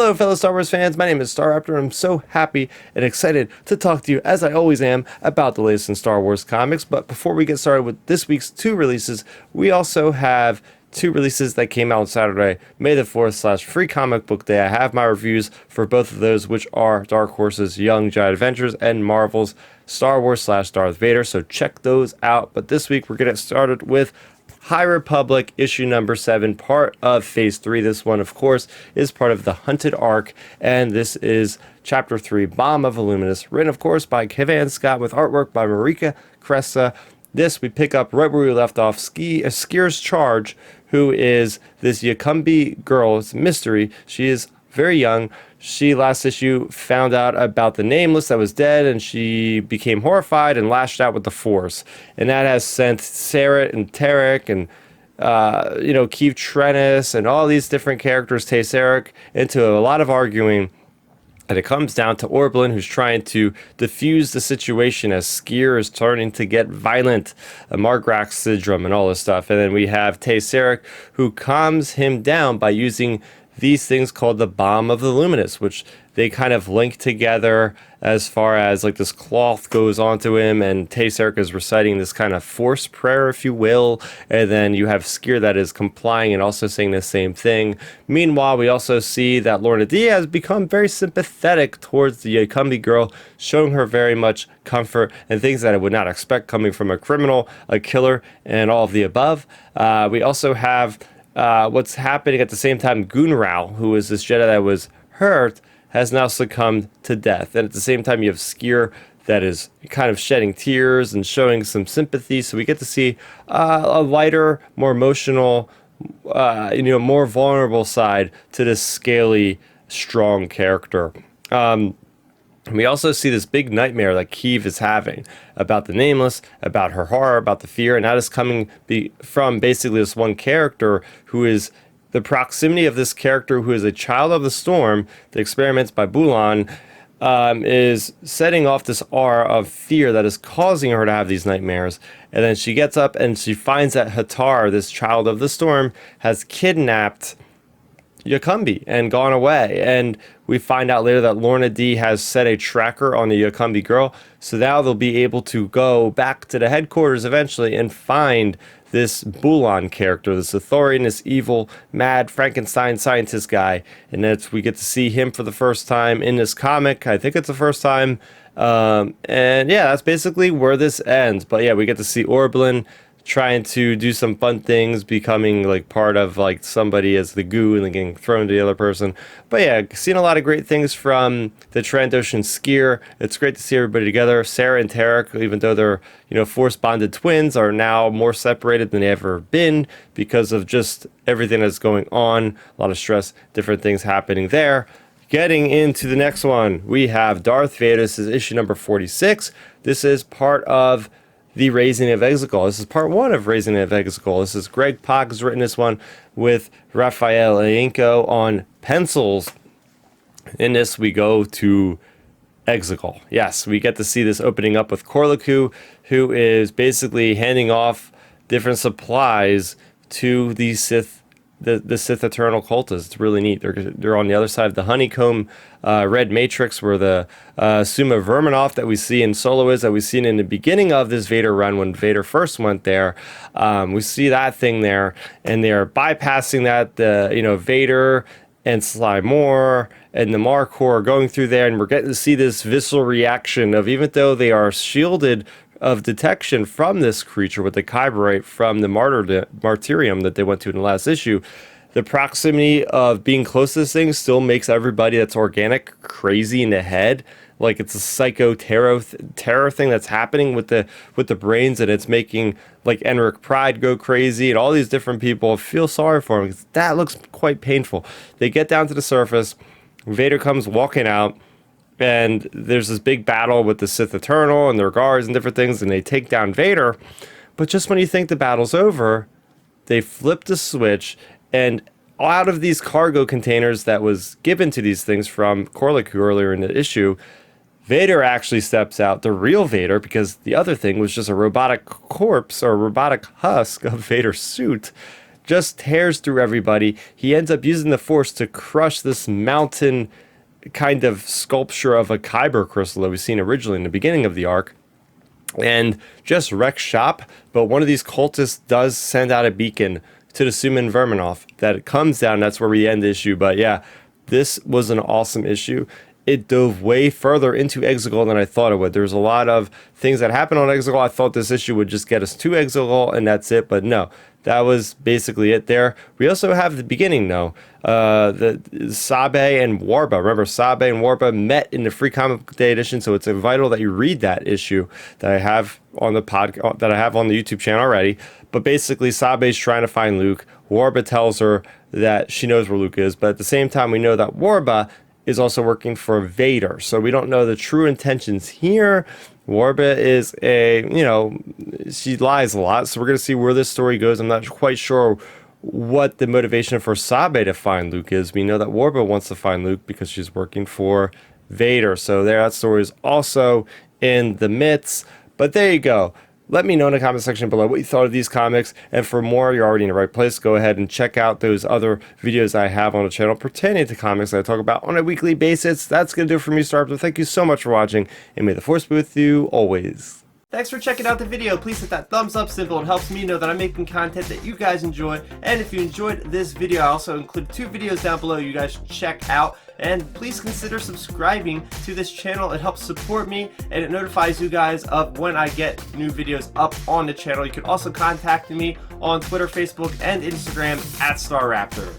Hello, fellow Star Wars fans. My name is Starrapter. I'm so happy and excited to talk to you, as I always am, about the latest in Star Wars comics. But before we get started with this week's two releases, we also have two releases that came out on Saturday, May the 4th / Free Comic Book Day. I have my reviews for both of those, which are Dark Horse's Young Giant Adventures and Marvel's Star Wars / Darth Vader. So check those out. But this week we're going to get started with High Republic issue number 7, part of phase 3. This one, of course, is part of the Hunted arc, and this is chapter 3, Bomb of Illuminus, written, of course, by Kevan Scott with artwork by Marika Cressa. This we pick up right where we left off. Skir's Charge, who is this Yakumbi girl. It's a mystery. She is very young. She, last issue, found out about the Nameless that was dead, and she became horrified and lashed out with the Force. And that has sent Sarah and Tarek and, Keeve Trennis and all these different characters, Tesseric, into a lot of arguing. And it comes down to Boolan, who's trying to defuse the situation as Skir is starting to get violent, Margrax syndrome and all this stuff. And then we have Tesseric, who calms him down by using these things called the Bomb of the Luminous, which they kind of link together as far as like this cloth goes onto him, and Tesseric is reciting this kind of force prayer, if you will, and then you have Skir that is complying and also saying the same thing. Meanwhile, we also see that Lorna D has become very sympathetic towards the Yakumbi girl, showing her very much comfort and things that I would not expect coming from a criminal, a killer, and all of the above. We also have what's happening at the same time. Gunrao, who is this Jedi that was hurt, has now succumbed to death. And at the same time, you have Skir that is kind of shedding tears and showing some sympathy. So we get to see a lighter, more emotional, more vulnerable side to this scaly, strong character. We also see this big nightmare that Keeve is having about the Nameless, about her horror, about the fear, and that is coming from basically this one character who is the proximity of this character who is a child of the storm. The experiments by Boolan is setting off this aura of fear that is causing her to have these nightmares. And then she gets up and she finds that Hatar, this child of the storm, has kidnapped Yakumbi and gone away. And we find out later that Lorna D has set a tracker on the Yakumbi girl, so now they'll be able to go back to the headquarters eventually and find this Boolan character, this Athorian, this evil, mad Frankenstein scientist guy. And we get to see him for the first time in this comic. I think it's the first time. And yeah, that's basically where this ends. But yeah, we get to see Boolan trying to do some fun things, becoming like part of like somebody as the goo and then getting thrown to the other person. But yeah, seen a lot of great things from the Trandoshan Skir. It's great to see everybody together. Sarah and Tarek, even though they're force bonded twins, are now more separated than they ever been because of just everything that's going on. A lot of stress, different things happening there. Getting into the next one, we have Darth Vader. This is issue number 46. This is part of the Raising of Exegol. This is part 1 of Raising of Exegol. This is Greg Pak has written this one with Raphael Ayenko on pencils. In this, we go to Exegol. Yes, we get to see this opening up with Corlicu, who is basically handing off different supplies to the Sith, the Sith Eternal cultists. It's really neat. They're on the other side of the honeycomb red matrix where the Suma Verminoff that we see in Solo is, that we've seen in the beginning of this Vader run when Vader first went there. We see that thing there, and they're bypassing that. Vader and Sly Moore and the Marcor are going through there, and we're getting to see this visceral reaction of, even though they are shielded of detection from this creature with the kyberite from the martyrium that they went to in the last issue, the proximity of being close to this thing still makes everybody that's organic crazy in the head. Like it's a psycho terror thing that's happening with the brains, and it's making like Enric Pride go crazy, and all these different people feel sorry for him because that looks quite painful. They get down to the surface. Vader comes walking out, and there's this big battle with the Sith Eternal and their guards and different things, and they take down Vader. But just when you think the battle's over, they flip the switch, and out of these cargo containers that was given to these things from Corlicu earlier in the issue, Vader actually steps out, the real Vader, because the other thing was just a robotic corpse or a robotic husk of Vader's suit. just tears through everybody. He ends up using the Force to crush this mountain kind of sculpture of a Kyber crystal that we've seen originally in the beginning of the arc, and just wrecks shop. But one of these cultists does send out a beacon to the Suman Verminoff that comes down. That's where we end the issue. But yeah, this was an awesome issue. It dove way further into Exegol than I thought it would. There's a lot of things that happened on Exegol. I thought this issue would just get us to Exegol and that's it, but no. That was basically it there. We also have the beginning, though. The Sabe and Warba. Remember, Sabe and Warba met in the Free Comic Book Day edition, so it's vital that you read that issue that I have on the that I have on the YouTube channel already. But basically, Sabe's trying to find Luke. Warba tells her that she knows where Luke is, but at the same time, we know that Warba is also working for Vader, so we don't know the true intentions here. Warba is she lies a lot, so we're going to see where this story goes. I'm not quite sure what the motivation for Sabe to find Luke is. We know that Warba wants to find Luke because she's working for Vader, so that story is also in the midst. But there you go. Let me know in the comment section below what you thought of these comics, and for more, you're already in the right place. Go ahead and check out those other videos I have on the channel pertaining to comics that I talk about on a weekly basis. That's going to do it for me, Starrapter. Thank you so much for watching, and may the Force be with you always. Thanks for checking out the video. Please hit that thumbs up symbol. It helps me know that I'm making content that you guys enjoy. And if you enjoyed this video, I also include 2 videos down below you guys should check out. And please consider subscribing to this channel. It helps support me and it notifies you guys of when I get new videos up on the channel. You can also contact me on Twitter, Facebook, and Instagram at Starrapter.